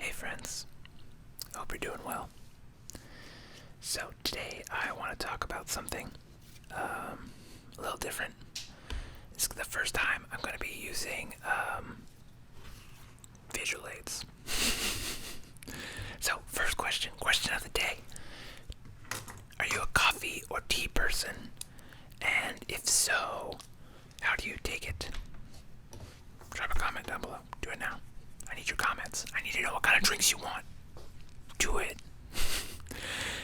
Hey friends, hope you're doing well. So today I want to talk about something a little different. This is the first time I'm going to be using visual aids. So first question of the day. Are you a coffee or tea person? And if so, how do you take it? Drop a comment down below. Do it now. I need your comments. I need to know what kind of drinks you want. Do it.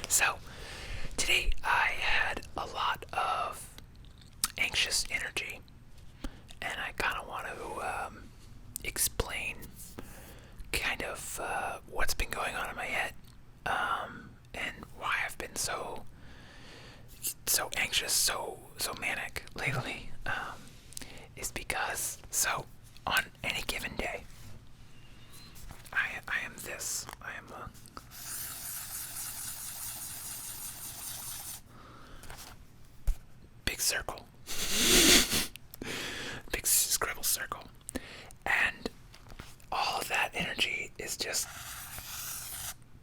So, today I had a lot of anxious energy, and I kind of want to explain kind of what's been going on in my head, and why I've been so anxious, so manic lately. Is because on any given day, I am this. I am a big circle. Big scribble circle. And all of that energy is just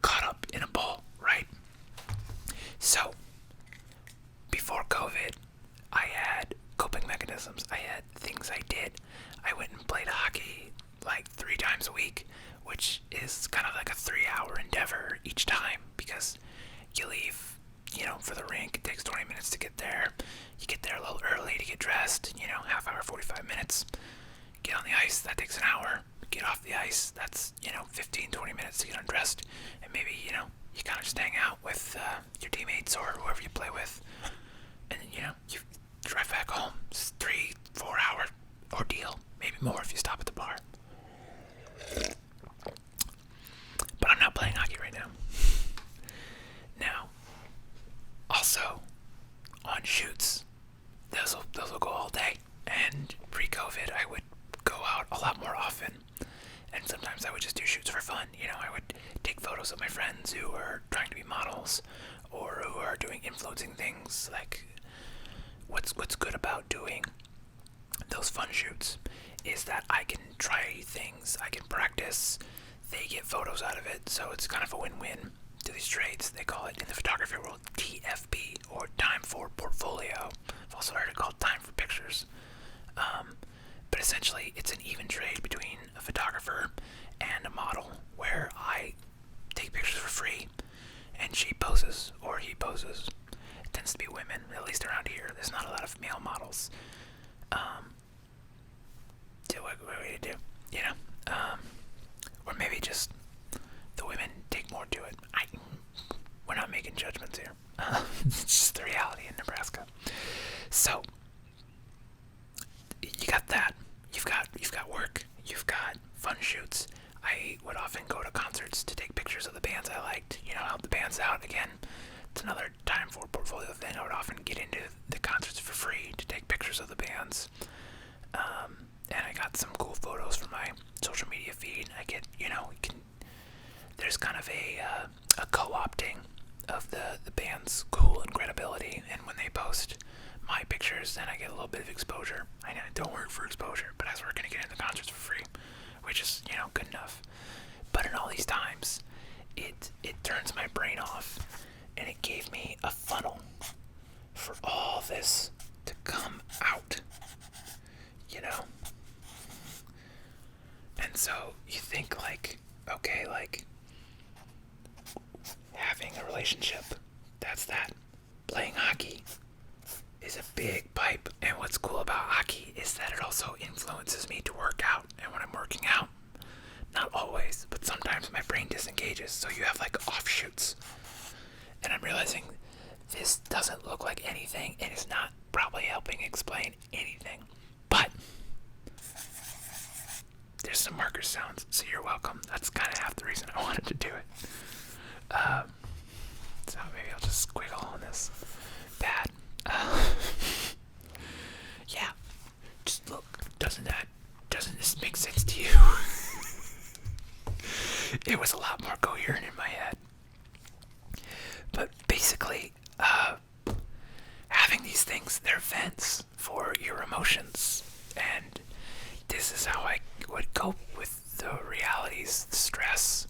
caught up in a ball, right? So, before COVID, I had coping mechanisms. I had things I did. I went and played hockey like 3 times a week, which is kind of like a 3-hour endeavor each time because you leave, for the rink. It takes 20 minutes to get there. You get there a little early to get dressed, half hour, 45 minutes. Get on the ice, that takes an hour. Get off the ice, that's, 15, 20 minutes to get undressed. And maybe, you kind of just hang out with your teammates or whoever you play with. And then, you drive back home. It's 3-4 hour ordeal. Maybe more if you stop at the bar. But I'm not playing hockey right now. Now, also, on shoots, those will go all day. And pre-COVID, I would go out a lot more often. And sometimes I would just do shoots for fun. I would take photos of my friends who are trying to be models or who are doing influencing things. Like, what's good about doing those fun shoots is that I can try things, I can practice, they get photos out of it, so it's kind of a win-win to these trades. They call it in the photography world TFP, or time for portfolio. I've also heard it called time for pictures. But essentially, it's an even trade between a photographer and a model, where I take pictures for free, and she poses, or he poses. It tends to be women, at least around here. There's not a lot of male models. What do you do? Or maybe just the women take more to it. We're not making judgments here. It's just the reality in Nebraska. So, you got that. You've got work. You've got fun shoots. I would often go to concerts to take pictures of the bands I liked. Help the bands out. Again, it's another time for portfolio thing. I would often get into the concerts for free to take pictures of the bands. And I got some cool photos from my social media feed. I get, there's kind of a co-opting of the band's cool and credibility. And when they post my pictures, then I get a little bit of exposure. I know I don't work for exposure, but as we're going to get into concerts for free, which is, good enough. But in all these times, it turns my brain off, and it gave me a funnel for all this to come out, And so you think okay, having a relationship, that's that. Playing hockey is a big pipe, and what's cool about hockey is that it also influences me to work out. And when I'm working out, not always, but sometimes my brain disengages, so you have offshoots. And I'm realizing this doesn't look like anything, and it's not probably helping explain anything, but there's some marker sounds, so you're welcome. That's kind of half the reason I wanted to do it. So maybe I'll just squiggle on this. Bad. Yeah. Just look. Doesn't this make sense to you? It was a lot more coherent in my head. But basically, having these things, they're vents for your emotions. And this is how I would cope with the realities, the stress,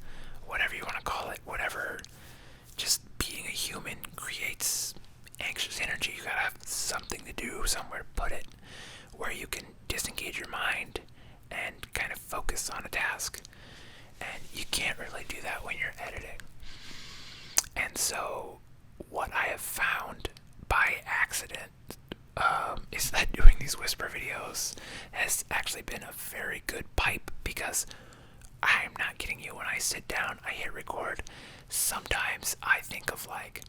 on a task. And you can't really do that when you're editing. And so what I have found by accident is that doing these whisper videos has actually been a very good pipe, because I'm not kidding you, when I sit down, I hit record, sometimes I think of like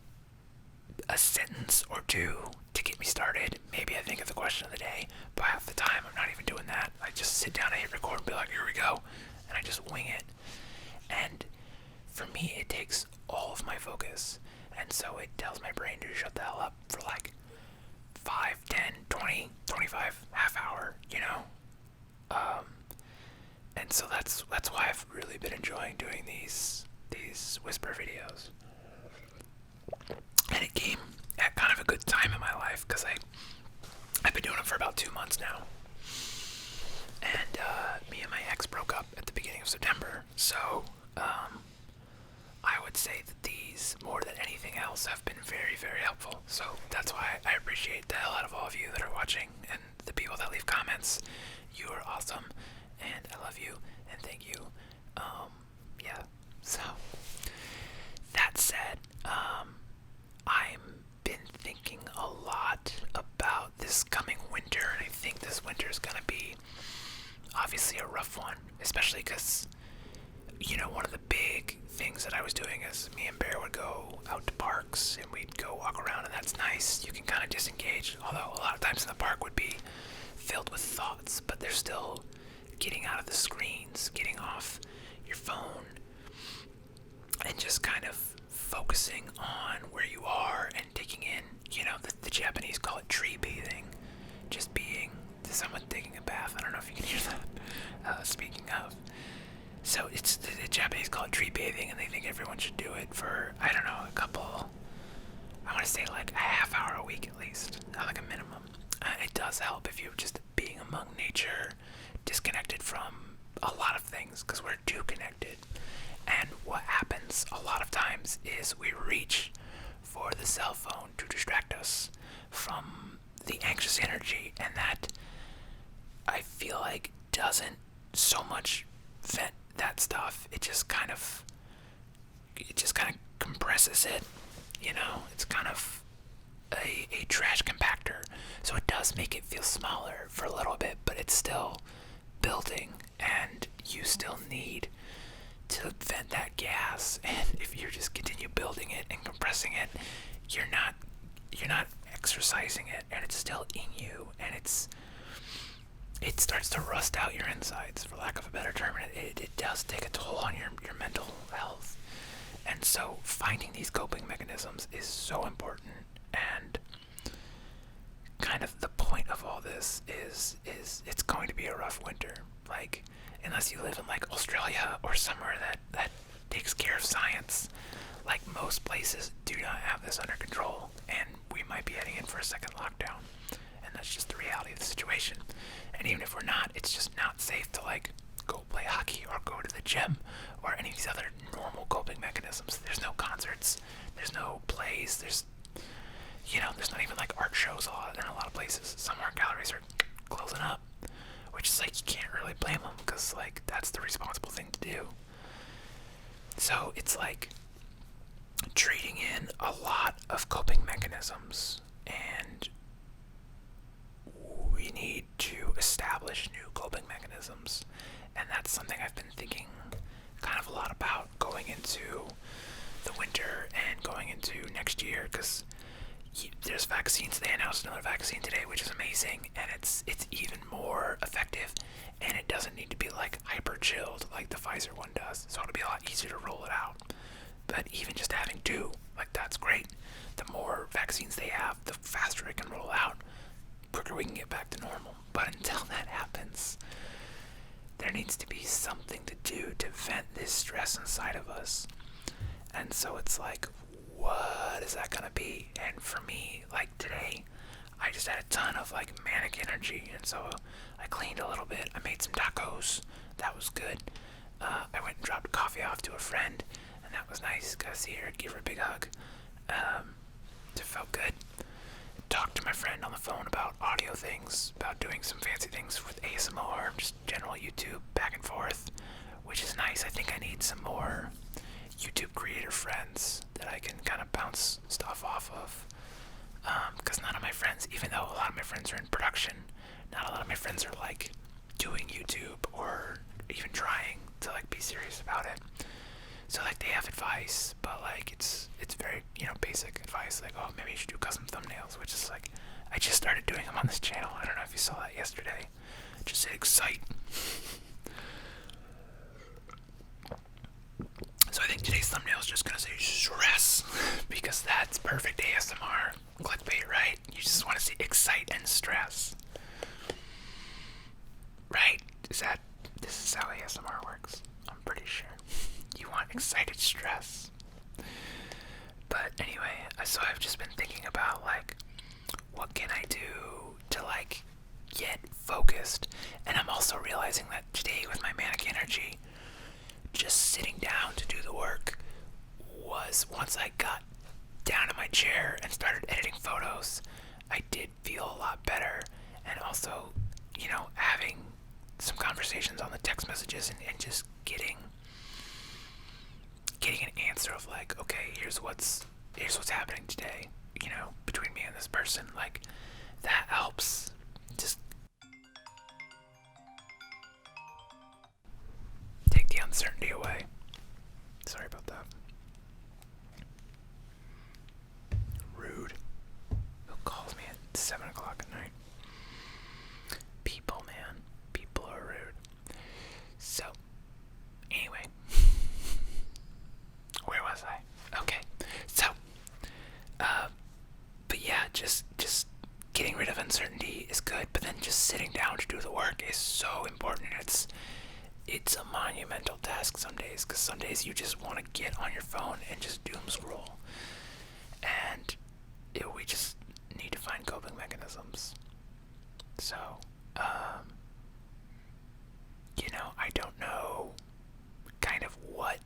a sentence or two to get me started. Maybe I think of the question of the day, but half the time I'm not even doing that. I just sit down, I hit record and be like, here we go, and I just wing it. And for me, it takes all of my focus, and so it tells my brain to shut the hell up for like 5, 10, 20, 25, half hour, you know? And so that's why I've really been enjoying doing these whisper videos. And it came at kind of a good time in my life, because I've been doing it for about 2 months now. And me and my ex broke up at the beginning of September, so I would say that these, more than anything else, have been very, very helpful. So that's why I appreciate the hell out of all of you that are watching, and the people that leave comments. You are awesome, and I love you, and thank you. Yeah, so that said, I've been thinking a lot about this coming winter, and I think this winter is going to be obviously a rough one, especially because, you know, one of the big things that I was doing is me and Bear would go out to parks and we'd go walk around, and that's nice. You can kind of disengage, although a lot of times in the park would be filled with thoughts, but they're still getting out of the screens, getting off your phone, and just kind of focusing on where you are and taking in, you know, the Japanese call it tree bathing, just being someone taking a bath. I don't know if you can hear that. Speaking of, so it's the Japanese call it tree bathing, and they think everyone should do it for, I don't know, I want to say like a half hour a week at least, not like a minimum. It does help if you're just being among nature, disconnected from a lot of things, because we're too connected. And what happens a lot of times is we reach for the cell phone to distract us from the anxious energy, and that, I feel like, doesn't so much vent that stuff. It just kind of compresses it, you know. It's kind of a trash compactor, so it does make it feel smaller for a little bit, but it's still building, and you still need to vent that gas. And if you just continue building it and compressing it, you're not exercising it, and it's still in you, and it starts to rust out your insides, for lack of a better term. It does take a toll on your mental health. And so finding these coping mechanisms is so important. And kind of the point of all this is it's going to be a rough winter. Like, unless you live in like Australia or somewhere that takes care of science, like most places do not have this under control, and we might be heading in for a second lockdown. And that's just the reality of the situation. And even if we're not, it's just not safe to like go play hockey or go to the gym or any of these other normal coping mechanisms. There's no concerts, there's no plays, there's not even like art shows in a lot of places. Some art galleries are closing up, which is like, you can't really blame them, because like that's the responsible thing to do. So it's like trading in a lot of coping mechanisms, and we need to establish new coping mechanisms. And that's something I've been thinking kind of a lot about going into the winter and going into next year, because there's vaccines. They announced another vaccine today, which is amazing, and it's even more effective, and it doesn't need to be like hyper chilled like the Pfizer one does, so it'll be a lot easier to roll it out. But even just having two, like, that's great. The more vaccines they have, the faster it can roll out, quicker we can get back to normal. But until that happens, there needs to be something to do to vent this stress inside of us. And so it's like, what is that gonna be? And for me, like today, I just had a ton of like manic energy, and so I cleaned a little bit. I made some tacos. That was good. I went and dropped coffee off to a friend, and that was nice. Got to see her, give her a big hug. It felt good. talked to my friend on the phone about audio things, about doing some fancy things with ASMR, just general YouTube back and forth, which is nice. I think I need some more YouTube creator friends that I can kind of bounce stuff off of. Because none of my friends, even though a lot of my friends are in production, not a lot of my friends are like doing YouTube or even trying to like be serious about it. So like they have advice, but like it's very, basic advice, like, oh, maybe you should do custom thumbnails, which is like, I just started doing them on this channel. I don't know if you saw that yesterday. Just say excite. So I think today's thumbnail is just gonna say stress, because that's perfect ASMR clickbait, right? You just want to see excite and stress, right? This is how ASMR works. I'm pretty sure. You want excited stress. But anyway, so I've just been thinking about like, what can I do to like get focused? And I'm also realizing that today with my manic energy, just sitting down to do the work was, once I got down in my chair and started editing photos, I did feel a lot better. And also, having some conversations on the text messages and just getting an answer of like, okay, here's what's happening today, between me and this person, like, that helps just take the uncertainty away. Sorry about that. Rude. Who calls me at 7 o'clock at night? People, man. People are rude. So, anyway. Where was I? Okay. So, but yeah, just getting rid of uncertainty is good, but then just sitting down to do the work is so important. It's a monumental task some days, because some days you just want to get on your phone and just doom scroll. And we just need to find coping mechanisms. So, I don't know kind of what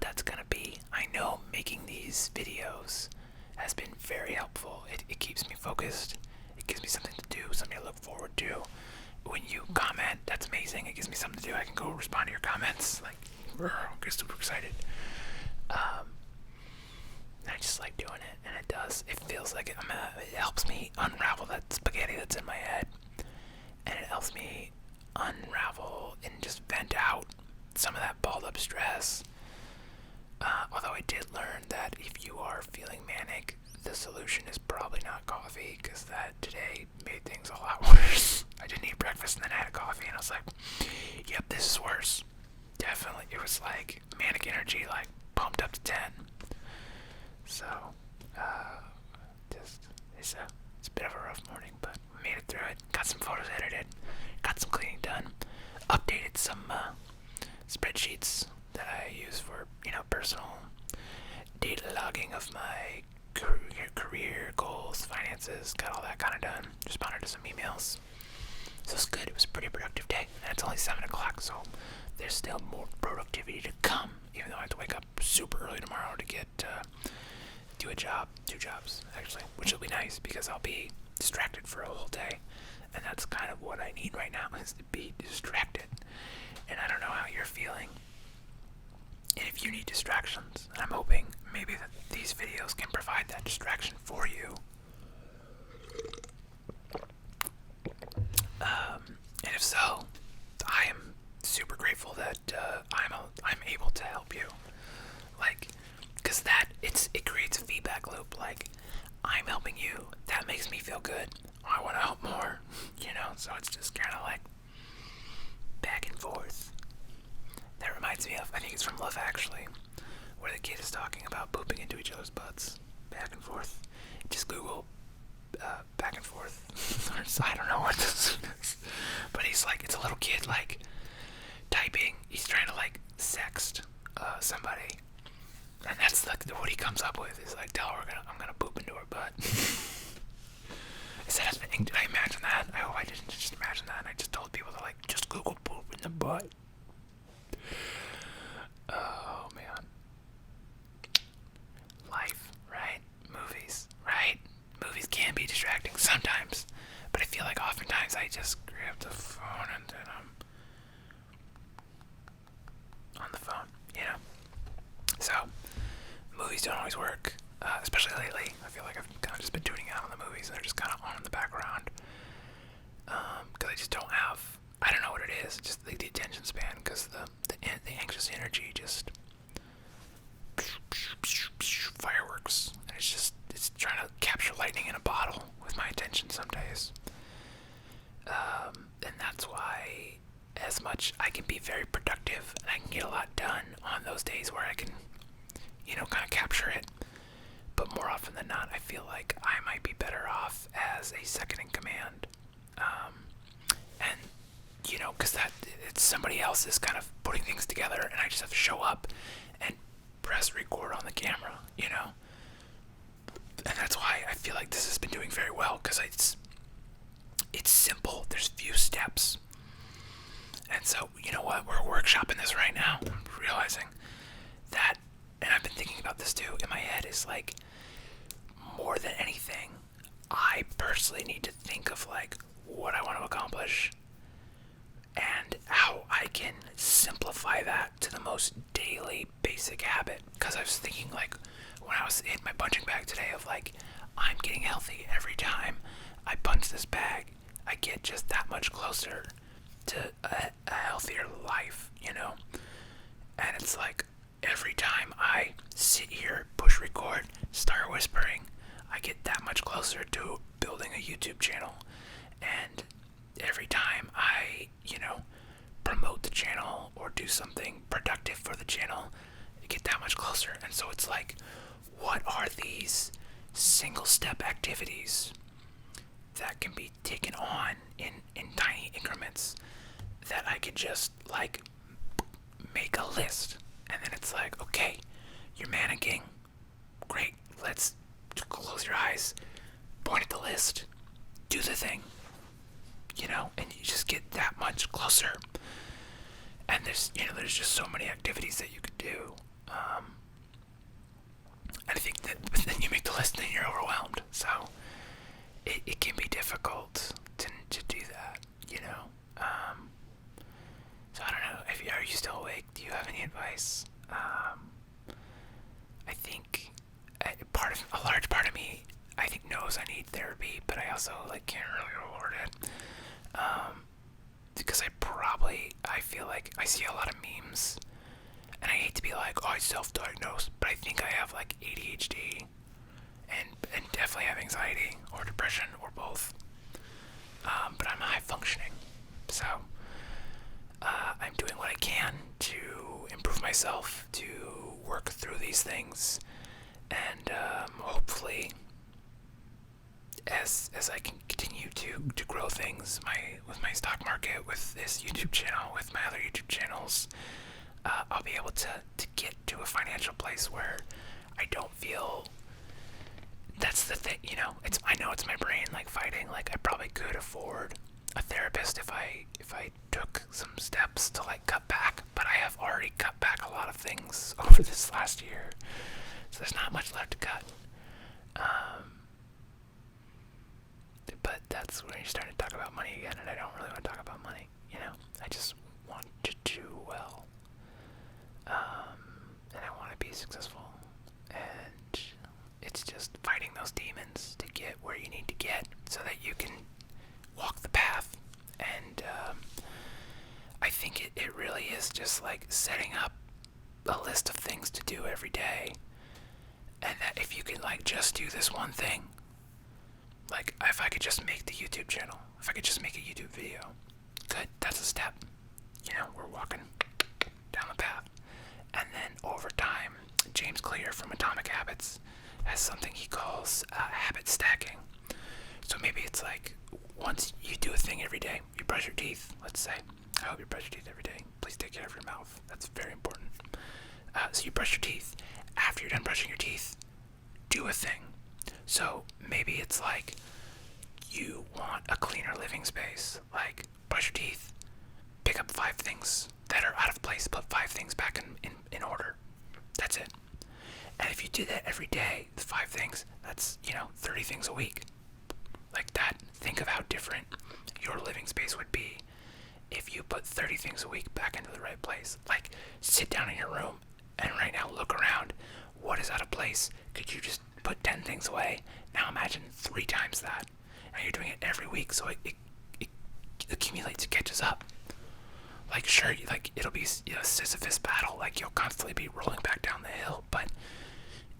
that's gonna be. I know making these videos has been very helpful. It keeps me focused. It gives me something to do, something to look forward to. When you comment, that's amazing. It gives me something to do. I can go respond to your comments. Like, I get super excited. I just like doing it, and it does. It feels like it helps me unravel that spaghetti that's in my head, and it helps me unravel and just vent out some of that balled up stress. Although I did learn that if you are feeling manic, the solution is probably not coffee, because that today made things a lot worse. I didn't eat breakfast and then I had coffee, and I was like, yep, this is worse. Definitely. It was like manic energy, like pumped up to 10. So, it's a bit of a rough morning, but we made it through it. Got some photos edited, got some cleaning done, updated some spreadsheets that I use for, personal data logging of my career goals, finances, got all that kind of done. Responded to some emails. So it's good. It was a pretty productive day. And it's only 7 o'clock, so there's still more productivity to come, even though I have to wake up super early tomorrow to get do a job, 2 jobs actually, which will be nice because I'll be distracted for a whole day, and that's kind of what I need right now, is to be distracted. And I don't know how you're feeling, and if you need distractions, I'm hoping maybe that these videos can provide that distraction for you. And if so, I am super grateful that I'm able to help you. Like, because it creates a feedback loop. Like, I'm helping you, that makes me feel good. I want to help more, So it's just kind of like back and forth. That reminds me of, I think it's from Love Actually, where the kid is talking about pooping into each other's butts. Back and forth. Just Google back and forth. I don't know what this is. But he's like, it's a little kid like typing. He's trying to like sext somebody. And that's like what he comes up with, is like, tell her I'm gonna poop into her butt. Did I imagine that? I hope I didn't just imagine that. I just told people to like, just Google poop in the butt. Oh man. Life, right? Movies, right? Movies can be always work, especially lately. I feel like I've kind of just been tuning out on the movies, and they're just kind of on in the background. Because I just don't have, I don't know what it is, just like the attention span, because the anxious energy just fireworks, and it's trying to capture lightning in a bottle with my attention some days. And that's why, as much I can be very productive and I can get a lot done on those days where I can, kind of capture it. But more often than not, I feel like I might be better off as a second in command. And, because it's somebody else is kind of putting things together, and I just have to show up and press record on the camera, And that's why I feel like this has been doing very well, because it's simple. There's few steps. And so, you know what? We're workshopping this right now. I'm realizing that, and I've been thinking about this too in my head, is like, more than anything, I personally need to think of like what I want to accomplish and how I can simplify that to the most daily basic habit. Because I was thinking, like, when I was in my punching bag today, of like, I'm getting healthy every time I punch this bag. I get just that much closer to a healthier life, And it's like, every time I sit here, push record, start whispering, I get that much closer to building a YouTube channel. And every time I, promote the channel or do something productive for the channel, I get that much closer. And so it's like, what are these single step activities that can be taken on in tiny increments that I could just like make a list? And then it's like, okay, you're mannequin, great, let's close your eyes, point at the list, do the thing, and you just get that much closer. And there's just so many activities that you could do. I think that, but then you make the list and then you're overwhelmed. So it can be difficult to do that, So I don't know. Are you still awake? Do you have any advice? I think a large part of me, I think, knows I need therapy, but I also like can't really afford it. Because I feel like I see a lot of memes, and I hate to be like, oh, I self-diagnosed, but I think I have like ADHD and definitely have anxiety or depression or both. But I'm high functioning, so I'm doing what I can to improve myself, to work through these things, and hopefully, as I can continue to grow things, with my stock market, with this YouTube channel, with my other YouTube channels, I'll be able to get to a financial place where I don't feel. That's the thing, I know it's my brain like fighting. Like, I probably could afford a therapist if I took some steps to like cut back, but I have already cut back a lot of things over this last year, so there's not much left to cut. But that's when you're starting to talk about money again, and I don't really want to talk about money. I just want to do well, and I want to be successful, and it's just fighting those demons to get where you need to get so that you can walk the path. And I think it really is just like setting up a list of things to do every day, and that if you can like just do this one thing, like if I could just make the YouTube channel, if I could just make a YouTube video, good, that's a step. We're walking down the path. And then over time, James Clear from Atomic Habits has something he calls habit stacking. So maybe it's like, once you do a thing every day, you brush your teeth, let's say. I hope you brush your teeth every day. Please take care of your mouth. That's very important. So you brush your teeth. After you're done brushing your teeth, do a thing. So maybe it's like you want a cleaner living space. Like, brush your teeth, pick up 5 things that are out of place, put 5 things back in order. That's it. And if you do that every day, the 5 things, that's, 30 things a week. Like that. Think of how different your living space would be if you put 30 things a week back into the right place. Like, sit down in your room and right now look around. What what is out of place? Could you just put 10 things away? Now imagine 3 times that. And you're doing it every week, so it accumulates, it catches up. Like, sure, like, it'll be a Sisyphus battle, like, you'll constantly be rolling back down the hill, but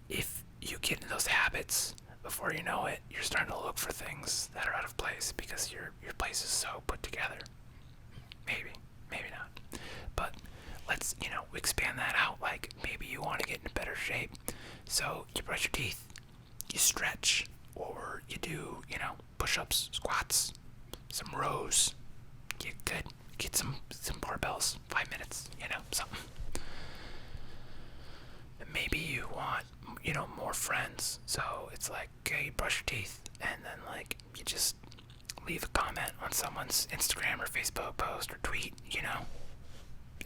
if you get in those habits, before you know it, you're starting to look for things that are out of place because your place is so put together. Maybe not. But let's, expand that out. Like, maybe you want to get in better shape, so you brush your teeth, you stretch, or you do, push-ups, squats, some rows. Get good. Get some barbells, 5 minutes, something. Maybe you want, more friends. So it's like, okay, you brush your teeth, and then, like, you just leave a comment on someone's Instagram or Facebook post or tweet,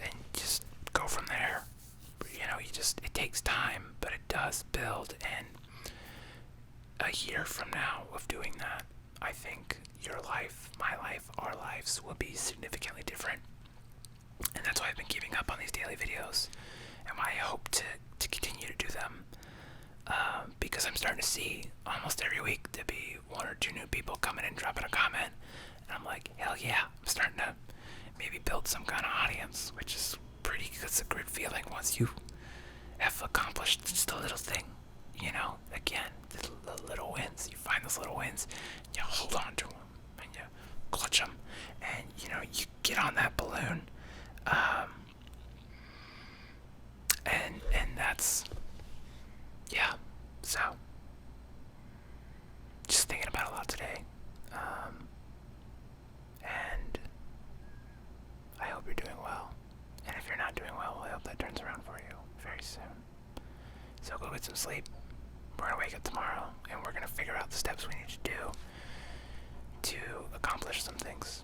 and just go from there. It takes time, but it does build, and a year from now of doing that, I think your life, my life, our lives will be significantly different. And that's why I've been giving up on these daily videos, and why I hope to continue to do them, because I'm starting to see almost every week to be 1 or 2 new people coming in, dropping a comment, and I'm like, hell yeah, I'm starting to maybe build some kind of audience, which is pretty good. It's a great feeling once you have accomplished just a little thing, again, the little wins. You find those little wins, you hold on to them, and you clutch them, and, you get on that balloon, and that's, yeah, so, just thinking about a lot today, and I hope you're doing well, and if you're not doing well, I hope that turns around for you very soon. So go get some sleep. We're gonna wake up tomorrow, and we're gonna figure out the steps we need to do to accomplish some things.